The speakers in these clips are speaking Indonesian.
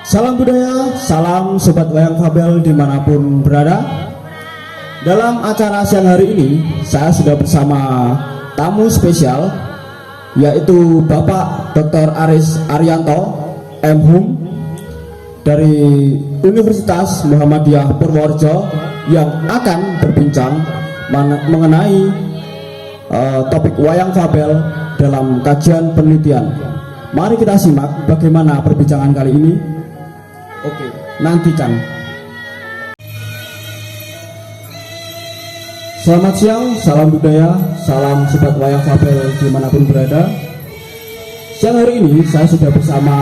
Salam budaya, salam Sobat Wayang Fabel dimanapun berada. Dalam acara siang hari ini, saya sudah bersama tamu spesial, yaitu Bapak Dr. Aris Arianto, M.Hum, dari Universitas Muhammadiyah Purworejo, yang akan berbincang mengenai topik Wayang Fabel dalam kajian penelitian. Mari kita simak bagaimana perbincangan kali ini. Oke, nantikan. Selamat siang, salam budaya, salam Sobat Wayang Fabel dimanapun berada. Siang hari ini saya sudah bersama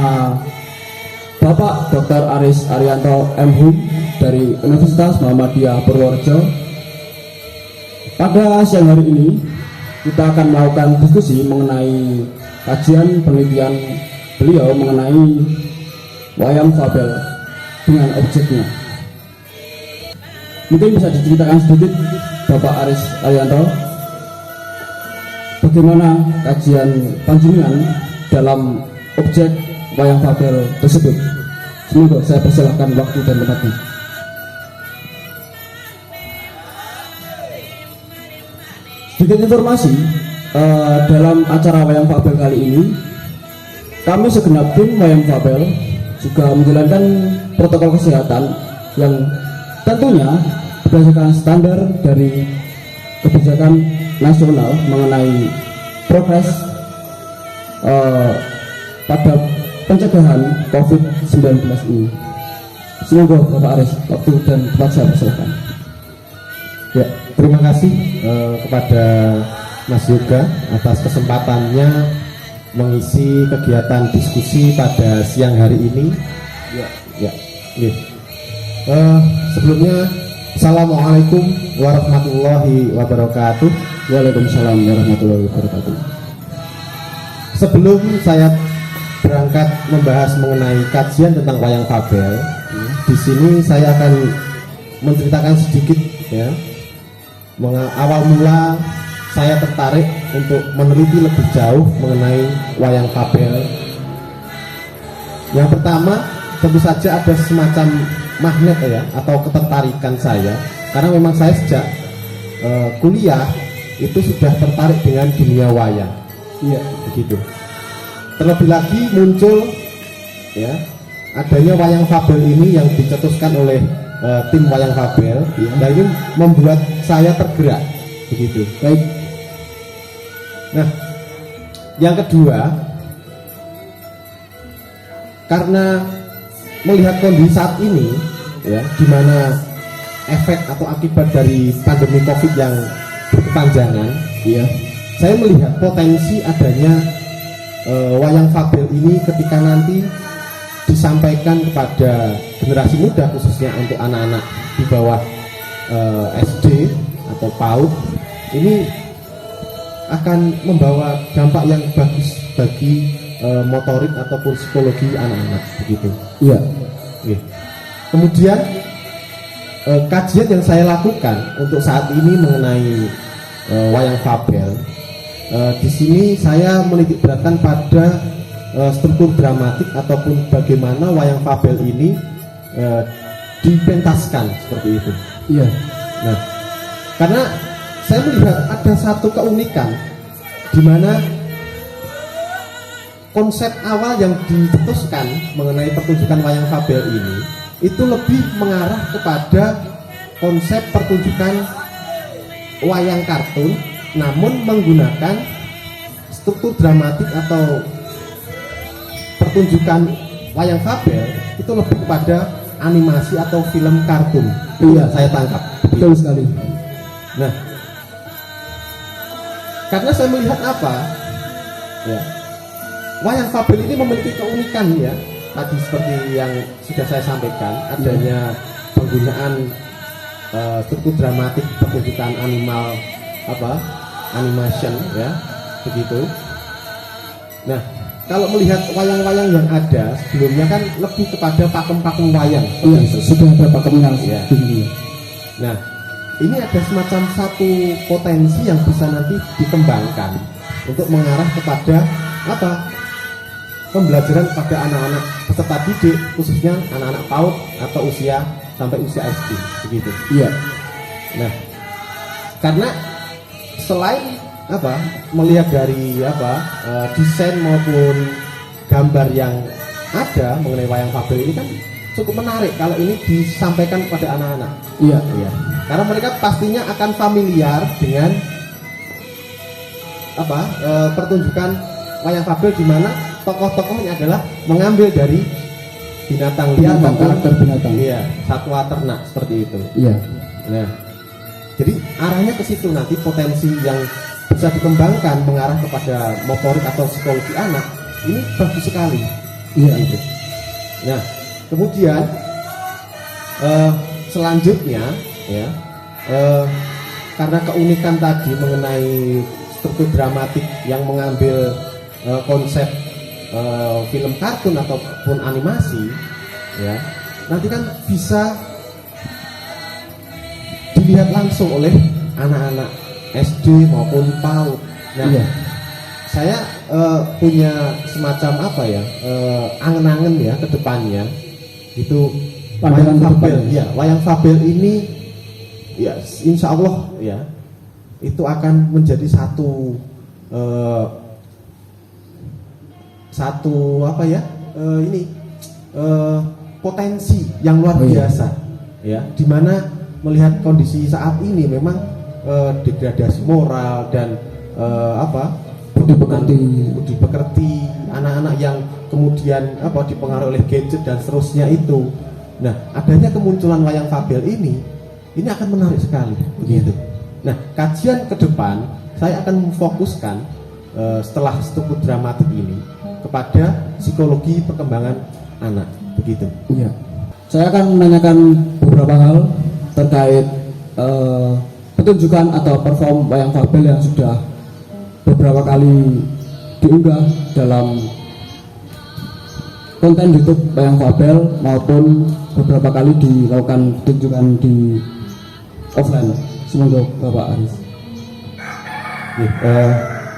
Bapak Dr. Aris Arianto, M.Hum, dari Universitas Muhammadiyah Purworejo. Pada siang hari ini kita akan melakukan diskusi mengenai kajian penelitian beliau mengenai Wayang Fabel dengan objeknya. Mungkin bisa diceritakan sedikit Bapak Aris Arianto, bagaimana kajian panjenengan dalam objek Wayang Fabel tersebut. Semoga saya persilahkan waktu dan tempatnya. Sedikit informasi, dalam acara Wayang Fabel kali ini, kami segenap tim Wayang Fabel juga menjalankan protokol kesehatan yang tentunya berdasarkan standar dari kebijakan nasional mengenai progres pada pencegahan COVID-19 ini. Semoga Bapak Aris, waktu dan tempat saya persilakan. Ya, terima kasih kepada Mas Yoga atas kesempatannya mengisi kegiatan diskusi pada siang hari ini. Ya. Sebelumnya, Assalamualaikum warahmatullahi wabarakatuh. Waalaikumsalam warahmatullahi wabarakatuh. Sebelum saya berangkat membahas mengenai kajian tentang Wayang Fabel, di sini saya akan menceritakan sedikit, ya, awal mula saya tertarik untuk meneliti lebih jauh mengenai Wayang Fabel. Yang pertama, tentu saja ada semacam magnet, ya, atau ketertarikan saya, karena memang saya sejak kuliah itu sudah tertarik dengan dunia wayang. Iya, begitu. Terlebih lagi muncul, ya, adanya Wayang Fabel ini yang dicetuskan oleh tim Wayang Fabel, ya, dan ini membuat saya tergerak, begitu. Baik. Nah, yang kedua, karena melihat kondisi saat ini, ya, di mana efek atau akibat dari pandemi COVID yang berkepanjangan, ya, saya melihat potensi adanya Wayang Fabel ini ketika nanti disampaikan kepada generasi muda, khususnya untuk anak-anak di bawah SD atau PAUD, ini akan membawa dampak yang bagus bagi motorik ataupun psikologi anak-anak, begitu. Iya. Kemudian kajian yang saya lakukan untuk saat ini mengenai Wayang Fabel, di sini saya menitik beratkan pada struktur dramatik ataupun bagaimana Wayang Fabel ini dipentaskan seperti itu. Iya. Nah, karena saya melihat ada satu keunikan di mana konsep awal yang dicetuskan mengenai pertunjukan Wayang Fabel ini itu lebih mengarah kepada konsep pertunjukan wayang kartun, namun menggunakan struktur dramatik atau pertunjukan Wayang Fabel itu lebih kepada animasi atau film kartun. Iya, saya tangkap. betul sekali. Nah, karena saya melihat apa, ya, Wayang Fabel ini memiliki keunikan, ya, tadi seperti yang sudah saya sampaikan, adanya penggunaan struktur dramatik pertunjukan animation, ya, begitu. Nah, kalau melihat wayang-wayang yang ada sebelumnya kan lebih kepada pakem-pakem wayang. Iya, sudah ada pakemnya, ya. tinggi. Nah, ini ada semacam satu potensi yang bisa nanti dikembangkan untuk mengarah kepada apa? pembelajaran pada anak-anak peserta didik, khususnya anak-anak PAUD atau usia sampai usia SD begitu. Iya. Nah, karena selain melihat dari desain maupun gambar yang ada mengenai wayang fabel ini kan cukup menarik kalau ini disampaikan kepada anak-anak. Iya. Iya. Karena mereka pastinya akan familiar dengan pertunjukan wayang fabel di mana tokoh-tokohnya adalah mengambil dari binatang liar maupun karakter binatang. Iya, satwa ternak seperti itu. Iya. Nah, jadi arahnya ke situ, nanti potensi yang bisa dikembangkan mengarah kepada motorik atau psikologi anak ini bagus sekali. Iya. Gitu. Nah, kemudian selanjutnya ya, karena keunikan tadi mengenai struktur dramatik yang mengambil konsep film kartun ataupun animasi, ya, nanti kan bisa dilihat langsung oleh anak-anak SD maupun PAUD. Nah, Iya. saya punya semacam angen-angen ya ke depannya itu Pandangan wayang ke fabel. depannya. Ya, wayang fabel ini ya insya Allah ya itu akan menjadi satu potensi yang luar biasa ya, dimana melihat kondisi saat ini memang degradasi moral dan budi pekerti anak-anak yang kemudian dipengaruhi oleh gadget dan seterusnya itu. Nah, adanya kemunculan wayang fabel ini akan menarik sekali begitu. Nah, kajian ke depan saya akan memfokuskan setelah struktur dramatik ini kepada psikologi perkembangan anak begitu. Iya. Saya akan menanyakan beberapa hal terkait pertunjukan atau perform wayang fabel yang sudah beberapa kali diunggah dalam konten YouTube wayang fabel maupun beberapa kali dilakukan pertunjukan di offline. Semoga Bapak Aris.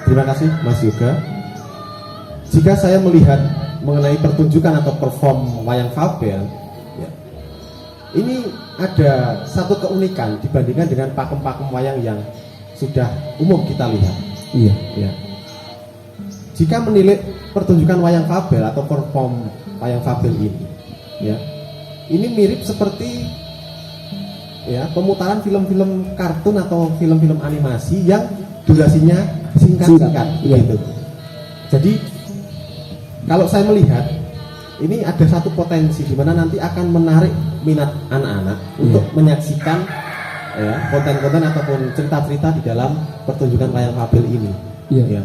Terima kasih Mas Yoga. Jika saya melihat mengenai pertunjukan atau perform wayang fabel, ya, ini ada satu keunikan dibandingkan dengan pakem-pakem wayang yang sudah umum kita lihat. Iya. Ya. Jika menilai pertunjukan wayang fabel atau perform wayang fabel ini, ya, ini mirip seperti ya pemutaran film-film kartun atau film-film animasi yang durasinya singkat-singkat, iya. gitu. Jadi kalau saya melihat ini ada satu potensi di mana nanti akan menarik minat anak-anak untuk menyaksikan ya konten-konten ataupun cerita-cerita di dalam pertunjukan wayang fabel ini. Iya. Ya.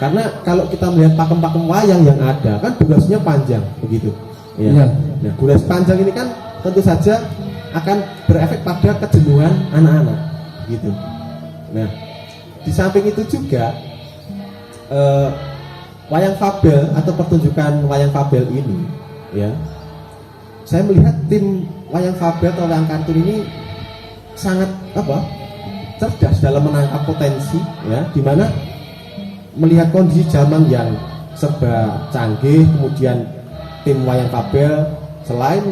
Karena kalau kita melihat pakem-pakem wayang yang ada kan durasinya panjang begitu. Ya. Iya. Nah, durasi panjang ini kan tentu saja akan berefek pada kejenuhan anak-anak gitu. Nah, di samping itu juga wayang fabel atau pertunjukan wayang fabel ini ya, saya melihat tim wayang fabel atau wayang kartun ini sangat cerdas dalam menangkap potensi ya, dimana melihat kondisi zaman yang serba canggih, kemudian tim wayang fabel selain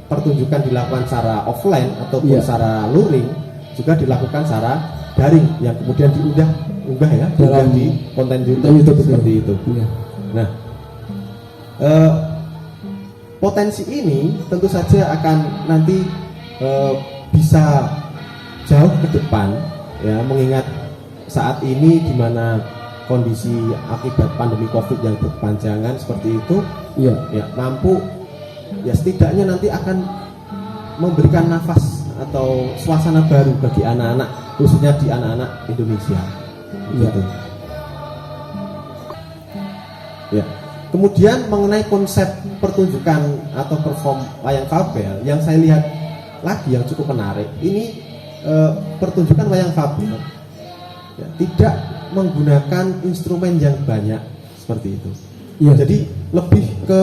pertunjukan dilakukan secara offline ataupun secara luring juga dilakukan secara daring yang kemudian diunggah ya dalam di konten YouTube seperti itu. Iya. Nah, potensi ini tentu saja akan nanti bisa jauh ke depan ya, mengingat saat ini di mana kondisi akibat pandemi Covid yang berkepanjangan seperti itu, ya mampu ya setidaknya nanti akan memberikan nafas atau suasana baru bagi anak-anak, khususnya di anak-anak Indonesia. Gitu. Ya. Kemudian mengenai konsep pertunjukan atau perform wayang fabel yang saya lihat lagi yang cukup menarik, ini pertunjukan wayang fabel ya, tidak menggunakan instrumen yang banyak seperti itu. Iya. Jadi lebih ke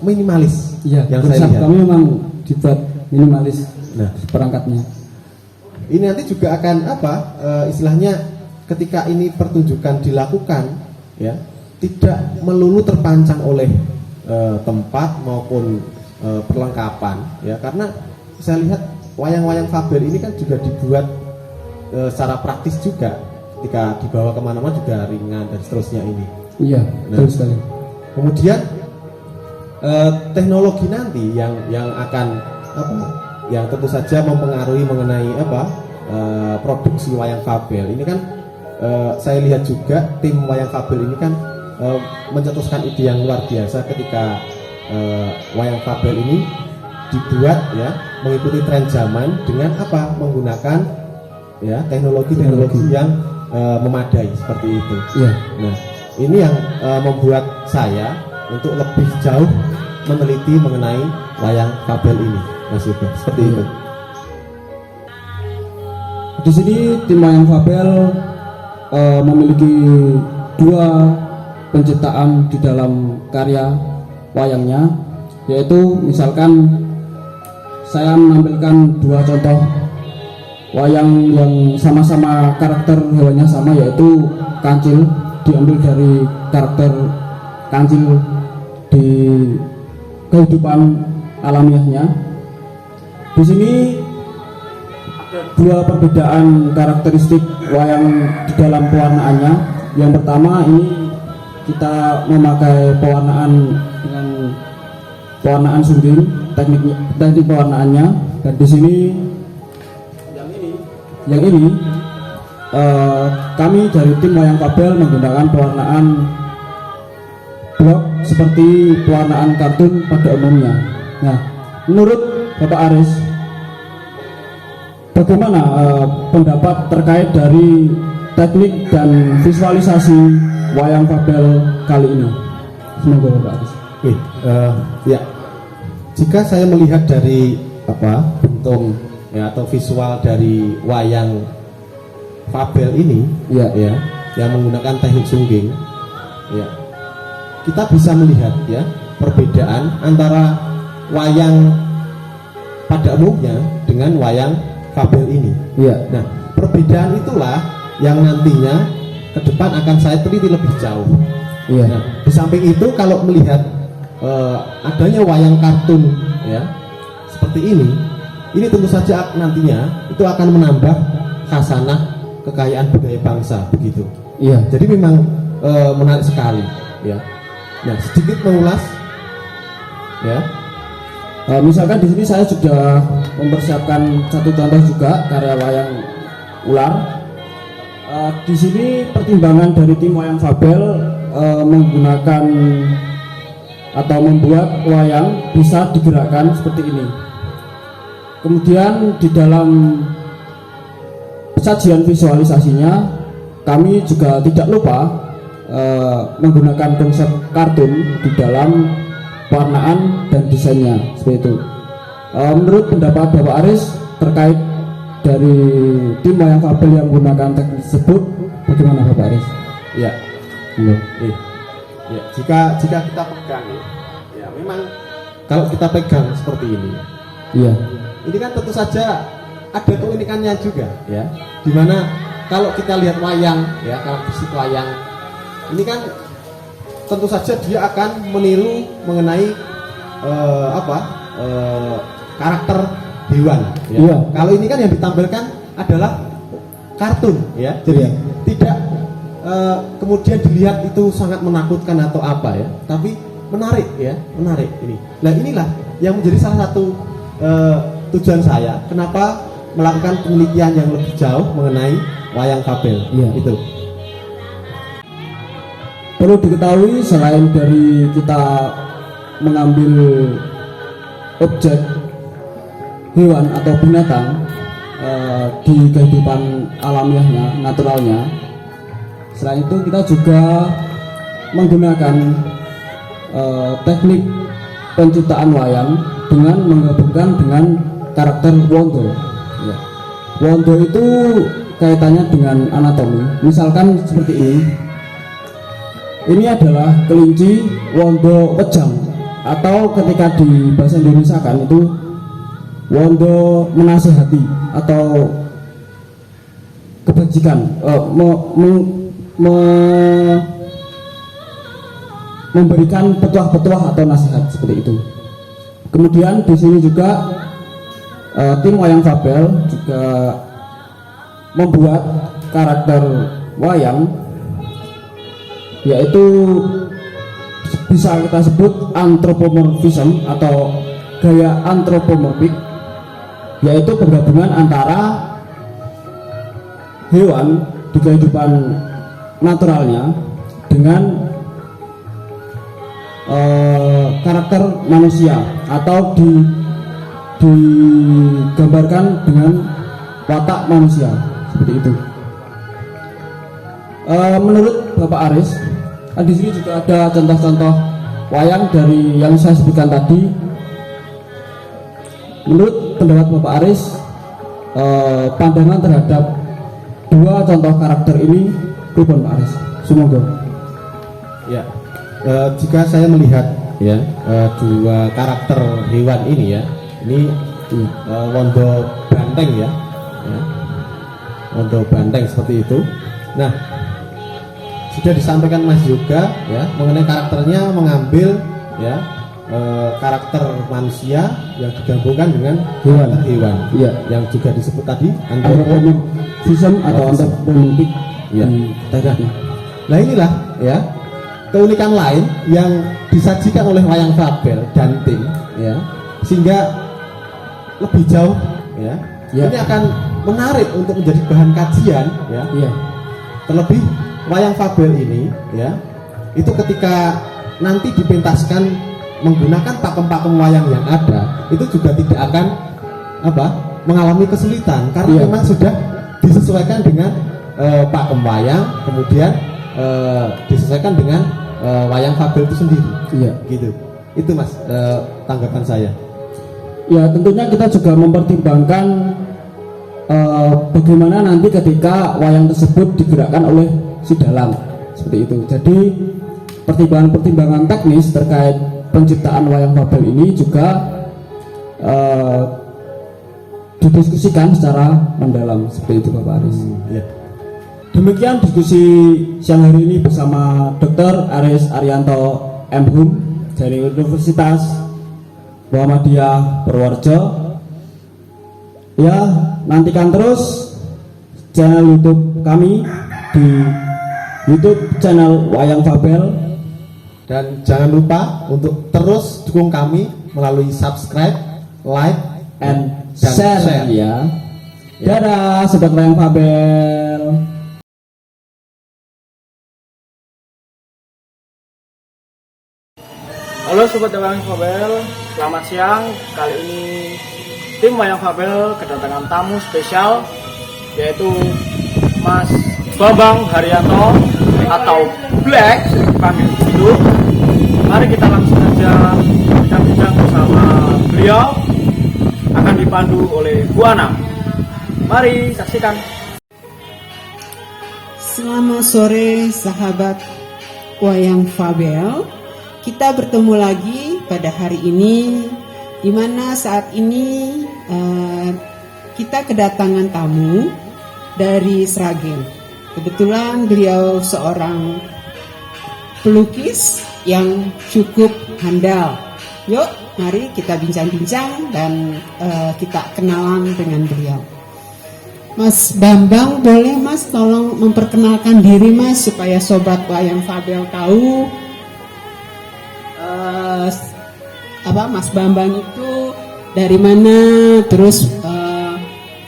minimalis. Iya. Yang Konsep saya lihat. kami memang dibuat minimalis. Nah, perangkatnya. ini nanti juga akan istilahnya ketika ini pertunjukan dilakukan ya, tidak melulu terpancang oleh tempat maupun perlengkapan ya, karena saya lihat wayang-wayang fabel ini kan juga dibuat secara praktis juga, ketika dibawa kemana-mana juga ringan dan seterusnya ini. Iya, betul sekali. Kemudian teknologi nanti yang akan yang tentu saja mempengaruhi mengenai produksi wayang fabel ini kan, saya lihat juga tim wayang fabel ini kan mencetuskan ide yang luar biasa ketika wayang fabel ini dibuat ya mengikuti tren zaman dengan menggunakan ya teknologi yang memadai seperti itu. Iya. Nah, ini yang membuat saya untuk lebih jauh meneliti mengenai wayang fabel ini, Mas Yuda. Seperti itu. Di sini tim wayang fabel memiliki 2 penciptaan di dalam karya wayangnya, yaitu misalkan saya menampilkan 2 contoh wayang yang sama-sama karakter hewannya sama, yaitu kancil, diambil dari karakter kancil di kehidupan alamiahnya. Di sini ada 2 perbedaan karakteristik wayang di dalam pewarnaannya. Yang pertama, ini kita memakai pewarnaan dengan pewarnaan sungging, teknik pewarnaannya. Dan di sini yang ini kami dari tim wayang fabel menggunakan pewarnaan blok seperti pewarnaan kartun pada umumnya. Nah, menurut Bapak Aris, bagaimana pendapat terkait dari teknik dan visualisasi wayang fabel kali ini? Semoga Bapak Aris. Ya, jika saya melihat dari bentuk ya atau visual dari wayang fabel ini, ya yang menggunakan teknik sungging, ya kita bisa melihat ya perbedaan antara wayang pada umumnya dengan wayang fabel ini. Iya. Nah, perbedaan itulah yang nantinya ke depan akan saya teliti lebih jauh. Iya. Nah, di samping itu kalau melihat adanya wayang kartun ya seperti ini tentu saja nantinya itu akan menambah khasanah kekayaan budaya bangsa begitu. Iya. Jadi memang menarik sekali ya. Nah, sedikit mengulas ya. Misalkan di sini saya sudah mempersiapkan 1 contoh juga karya wayang ular. Di sini pertimbangan dari tim wayang fabel menggunakan atau membuat wayang bisa digerakkan seperti ini. Kemudian di dalam sajian visualisasinya kami juga tidak lupa menggunakan konsep kartun di dalam warnaan dan desainnya seperti itu. Menurut pendapat Bapak Aris terkait dari tim wayang fabel yang menggunakan teknik tersebut, bagaimana Bapak Aris? Ya, ya jika kita pegang ya memang kalau kita pegang seperti ini, iya, ini kan tentu saja ada keunikannya juga ya, dimana kalau kita lihat wayang ya, karakteristik wayang ini kan tentu saja dia akan meniru mengenai karakter hewan ya. Iya. Kalau ini kan yang ditampilkan adalah kartun ya, jadi tidak kemudian dilihat itu sangat menakutkan atau apa ya, tapi menarik ya, menarik ini. Nah, inilah yang menjadi salah satu tujuan saya kenapa melakukan penelitian yang lebih jauh mengenai wayang fabel. Iya. Itu perlu diketahui, selain dari kita mengambil objek hewan atau binatang di kehidupan alamiahnya, naturalnya, selain itu kita juga menggunakan teknik penciptaan wayang dengan menggabungkan dengan karakter wondo ya. Wondo itu kaitannya dengan anatomi. Misalkan seperti ini adalah kelinci wondo wejang, atau ketika di bahasa Indonesia kan itu wondo menasihati atau kebajikan, memberikan petuah-petuah atau nasihat seperti itu. Kemudian di sini juga tim wayang fabel juga membuat karakter wayang, yaitu bisa kita sebut anthropomorphism atau gaya antropomorfik, yaitu penggabungan antara hewan di kehidupan naturalnya dengan karakter manusia, atau digambarkan dengan watak manusia seperti itu. Menurut Bapak Aris, di sini juga ada contoh-contoh wayang dari yang saya sebutkan tadi. Menurut pendapat Bapak Aris, pandangan terhadap dua contoh karakter ini, pripun Pak Aris? Semoga. Ya, jika saya melihat ya dua karakter hewan ini ya, ini wondo banteng ya, wondo banteng seperti itu. Nah, sudah disampaikan Mas juga ya mengenai karakternya mengambil ya karakter manusia yang digabungkan dengan hewan Iya. yang juga disebut tadi anthropomorphism atau anthropomorphic ya. tadi. Nah inilah ya keunikan lain yang disajikan oleh wayang fabel dan tim ya, sehingga lebih jauh ya. Ini akan menarik untuk menjadi bahan kajian ya. Iya. Terlebih wayang fabel ini ya, itu ketika nanti dipentaskan menggunakan pakem-pakem wayang yang ada, itu juga tidak akan mengalami kesulitan karena memang sudah disesuaikan dengan pakem wayang, kemudian disesuaikan dengan wayang fabel itu sendiri. Iya. Gitu. Itu Mas tanggapan saya. Ya, tentunya kita juga mempertimbangkan bagaimana nanti ketika wayang tersebut digerakkan oleh si dalang seperti itu. Jadi pertimbangan-pertimbangan teknis terkait penciptaan wayang fabel ini juga didiskusikan secara mendalam seperti itu Bapak Aris. Demikian diskusi siang hari ini bersama Dr. Aris Arianto M.Hum dari Universitas Muhammadiyah Purworejo. Ya, nantikan terus channel YouTube kami di YouTube channel Wayang Fabel, dan jangan lupa untuk terus dukung kami melalui subscribe, like, and dan share ya. Dadah sobat Wayang Fabel. Halo sobat Wayang Fabel, selamat siang. Kali ini tim Wayang Fabel kedatangan tamu spesial, yaitu Mas Bambang Haryanto atau Black dipanggil begitu. Mari kita langsung saja bincang-bincang bersama beliau, akan dipandu oleh Bu Anam. Mari saksikan. Selamat sore sahabat Wayang Fabel. Kita bertemu lagi pada hari ini, di mana saat ini kita kedatangan tamu dari Sragen. Kebetulan beliau seorang pelukis yang cukup handal. Yuk, mari kita bincang-bincang dan kita kenalan dengan beliau. Mas Bambang, boleh Mas tolong memperkenalkan diri Mas supaya sobat Wayang Fabel tahu Mas Bambang itu dari mana, terus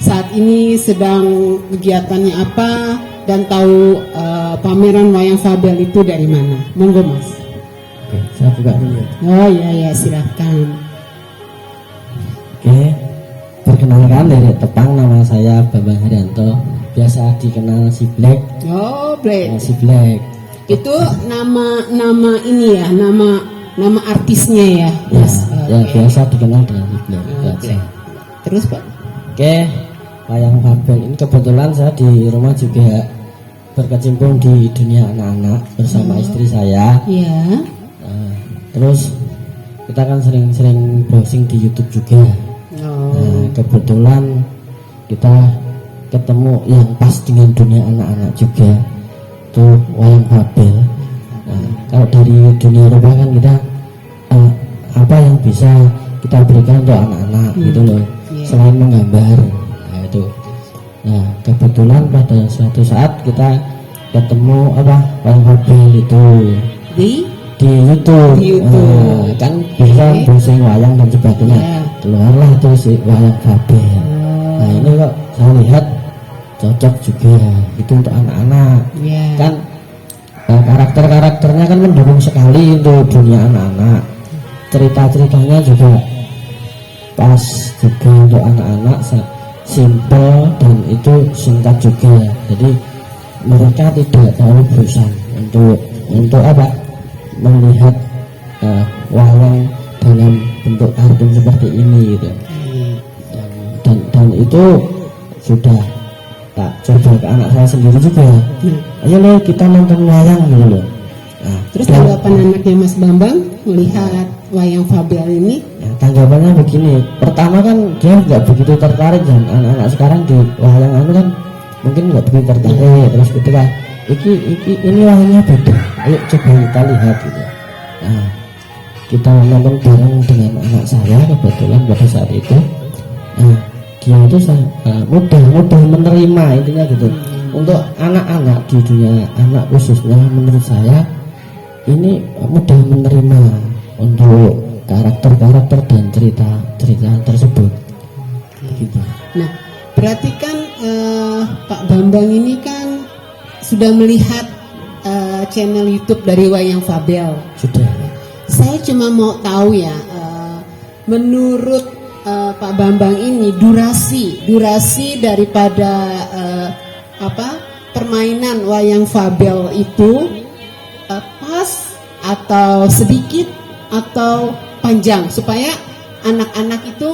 saat ini sedang kegiatannya apa, dan tahu pameran Wayang Fabel itu dari mana. Monggo Mas. Oke, saya buka dulu. Oh iya silahkan. Oke, perkenalkan dari Tepang, nama saya Bambang Haryanto, biasa dikenal si Black. Oh Black. Si Black. Itu nama ini ya, nama artisnya ya, Mas. Ya, biasa dikenal dengan si Black. Oke. Terus Pak. Oke, Wayang Fabel ini kebetulan saya di rumah juga berkecimpung di dunia anak-anak bersama istri saya. Iya. Terus kita kan sering-sering browsing di YouTube juga. Nah, kebetulan kita ketemu yang pas dengan dunia anak-anak juga, tuh Wayang Fabel. Nah, kalau dari dunia rupa kan kita apa yang bisa kita berikan untuk anak-anak gitu loh, selain menggambar. Nah, itu. Nah, kebetulan pada suatu saat kita ketemu wayang Fabel itu di YouTube. Kan bisa browsing wayang dan sebagainya. Keluarlah itu si wayang Fabel. Nah, ini kok saya lihat cocok juga itu untuk anak-anak. Kan karakter-karakternya kan mendukung sekali untuk dunia anak-anak. Cerita-ceritanya juga pas juga untuk anak-anak, simple dan itu singkat juga. Jadi mereka tidak terlalu bosan untuk melihat wayang dalam bentuk kartun seperti ini gitu. Dan itu sudah tak coba ke anak saya sendiri juga. Ayo lo kita nonton wayang gitu loh. Nah, terus tanggapan anaknya Mas Bambang melihat wayang Fabel ini? Ya, tanggapannya begini. Pertama kan dia nggak begitu tertarik, dan anak-anak sekarang di wayang kan mungkin nggak begitu tertarik. Terus ketika ini wayangnya beda, ayo coba kita lihat gitu. Nah, kita nonton bareng dengan anak saya kebetulan pada saat itu. Nah, dia itu mudah menerima intinya gitu. Untuk anak-anak di dunia anak khususnya menurut saya ini mudah menerima untuk karakter-karakter dan cerita tersebut gitu. Nah, berarti kan Pak Bambang ini kan sudah melihat channel YouTube dari wayang Fabel. Sudah. Saya cuma mau tahu ya, menurut Pak Bambang ini durasi daripada permainan wayang Fabel itu pas atau sedikit atau panjang supaya anak-anak itu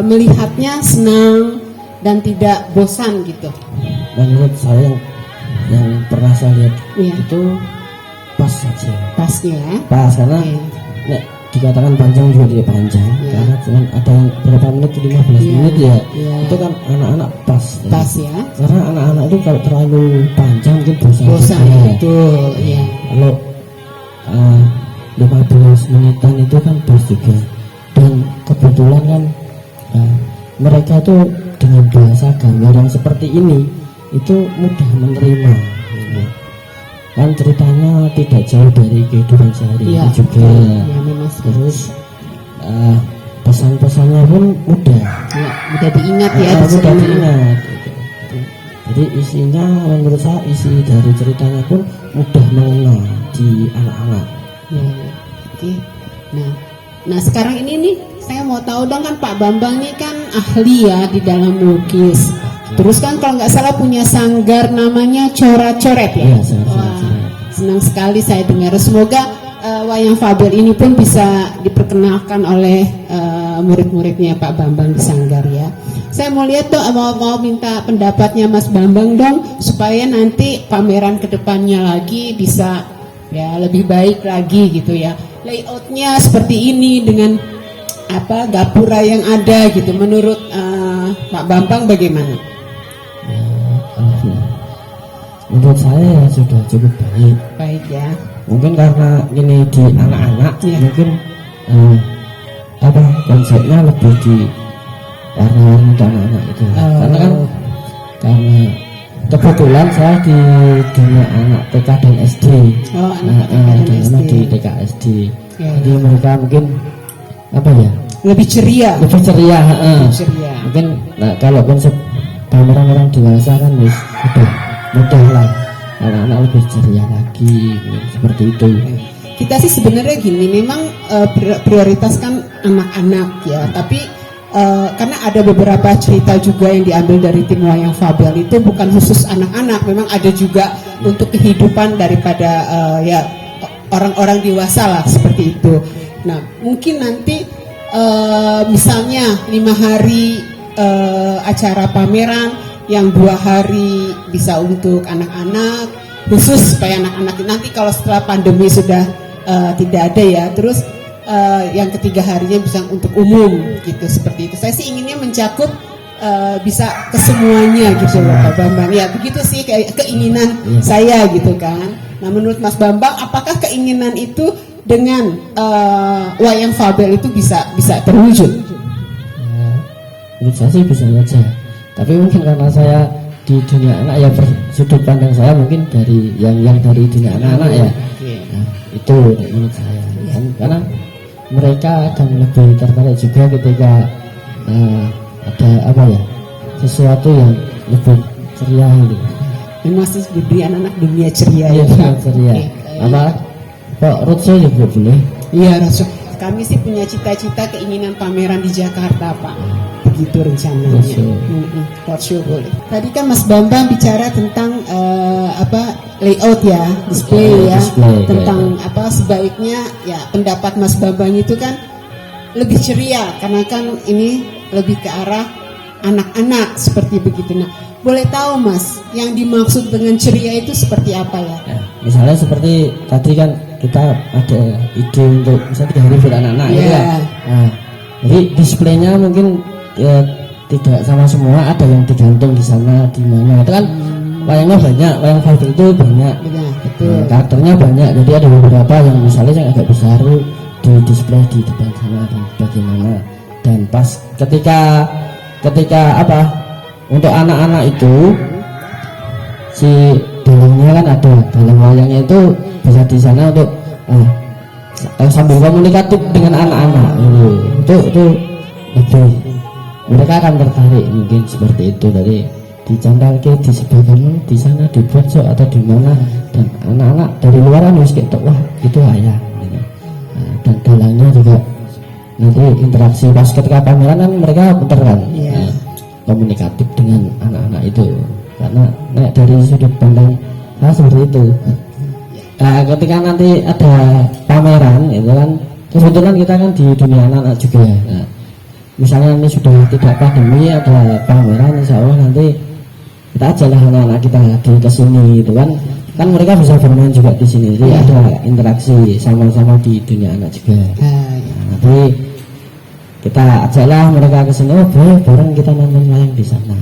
melihatnya senang dan tidak bosan gitu. Menurut saya yang pernah saya lihat itu pas saja. Pas ya. Pas karena nek dikatakan panjang juga tidak panjang karena cuma ada yang berapa menit 15 menit ya. Itu kan anak-anak pas ya. Karena anak-anak itu kalau terlalu panjang mungkin bosan betul ya. Kalau 15 menitan itu kan pas juga, dan kebetulan kan mereka itu dengan bahasa gambar yang seperti ini itu mudah menerima gitu. Kan ceritanya tidak jauh dari kehidupan sehari-hari juga. Terus pesan-pesannya pun mudah diingat ya. Mudah diingat gitu. Jadi isinya menurut saya isi dari ceritanya pun mudah mengena di anak-anak. Oke. Nah sekarang ini nih saya mau tahu dong, kan Pak Bambang nih kan ahli ya di dalam melukis. Terus kan kalau nggak salah punya sanggar namanya coret-coret ya. Senang sekali saya dengar. Semoga wayang Fabel ini pun bisa diperkenalkan oleh murid-muridnya Pak Bambang di sanggar ya. Saya mau lihat tuh, mau minta pendapatnya Mas Bambang dong, supaya nanti pameran kedepannya lagi bisa ya lebih baik lagi gitu ya. Layoutnya seperti ini dengan gapura yang ada gitu. Menurut Pak Bambang bagaimana? Menurut saya ya sudah cukup baik. Baik ya. Mungkin karena ini di anak-anak mungkin konsepnya lebih di warna-warni untuk anak-anak itu. Karena kan kebetulan saya di dunia anak TK dan SD. Anak di TK SD. Jadi mereka mungkin lebih ceria. Mungkin kalau konsep orang-orang dewasa kan mudah lah, anak-anak lebih ceria lagi seperti itu. Kita sih sebenarnya gini, memang prioritaskan anak-anak ya, tapi karena ada beberapa cerita juga yang diambil dari tim wayang Fabel itu bukan khusus anak-anak, memang ada juga untuk kehidupan daripada orang-orang dewasa lah seperti itu. Nah mungkin nanti misalnya 5 hari acara pameran, yang 2 hari bisa untuk anak-anak khusus supaya anak-anak nanti kalau setelah pandemi sudah tidak ada ya, terus yang ketiga harinya bisa untuk umum gitu, seperti itu. Saya sih inginnya mencakup bisa ke semuanya gitu loh Pak Bambang ya, begitu sih keinginan saya gitu kan. Nah, menurut Mas Bambang, apakah keinginan itu dengan wayang fabel itu bisa terwujud? Ya, menurut saya sih bisa saja. Tapi mungkin karena saya di dunia anak ya, sudut pandang saya mungkin dari yang dari dunia anak-anak ya. Nah, itu menurut saya. Kan, karena mereka akan lebih tertarik juga ketika ada apa ya, sesuatu yang lebih ceria gitu. Yang masih diberi anak-anak dunia ceria Iya, ya. ceria. Oke. Apa? Kok roadshow juga boleh? Iya, Rasul. Kami sih punya cita-cita keinginan pameran di Jakarta, Pak. Begitu rencananya. Roadshow. Roadshow boleh. Tadi kan Mas Bambang bicara tentang layout ya, display ya, display, tentang apa sebaiknya ya, pendapat Mas Bambang itu kan lebih ceria karena kan ini lebih ke arah anak-anak seperti begitu. Nah, boleh tahu Mas, yang dimaksud dengan ceria itu seperti apa ya? Ya, misalnya seperti tadi kan kita ada ide untuk misalnya 3 hari buat anak-anak gitu Iya. ya. Nah, jadi displaynya mungkin ya, tidak sama semua, ada yang digantung di sana di mana. Itu kan wayangnya banyak, wayang fabel itu banyak. Benar, Nah, betul. karakternya banyak, jadi ada beberapa yang misalnya yang agak besar tuh di display di depan sana dan bagaimana. Dan pas ketika apa untuk anak-anak itu si dalangnya kan ada, dalang wayangnya itu bisa di sana untuk sambil komunikatif dengan anak-anak itu lebih mereka akan tertarik mungkin seperti itu. Dari dicandalkan di sebagian di sana di pojok atau di mana, dan anak-anak dari luar kan harus kayak wah itu ayah gitu. Nah, dan dalangnya juga nanti interaksi pas ketika pameran kan mereka putar kan. Iya. Nah, komunikatif dengan anak-anak itu karena dari sudut pandang seperti itu. Nah, ketika nanti ada pameran itu kan kebetulan kita kan di dunia anak-anak juga ya. Nah, misalnya ini sudah tidak pandemi, ada pameran, insya Allah nanti kita ajalah anak-anak kita di kesini gitu kan mereka bisa bermain juga di sini, jadi ada interaksi sama-sama di dunia anak juga. Nah, nanti kita ajaklah mereka ke sini, boleh bareng kita nonton wayang di sana.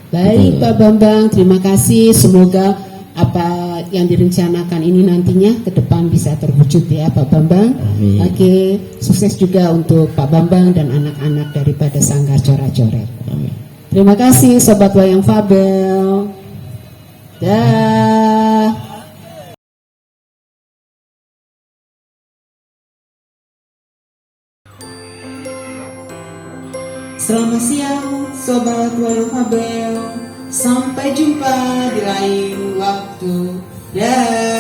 Baik Pak Bambang, terima kasih. Semoga apa yang direncanakan ini nantinya ke depan bisa terwujud ya Pak Bambang. Amin. Oke, sukses juga untuk Pak Bambang dan anak-anak daripada Sanggar Corak-Coret. Amin. Terima kasih Sobat Wayang Fabel. Dah. Selamat siang Sobat Wayang Fabel. Sampai jumpa di lain waktu. Dah.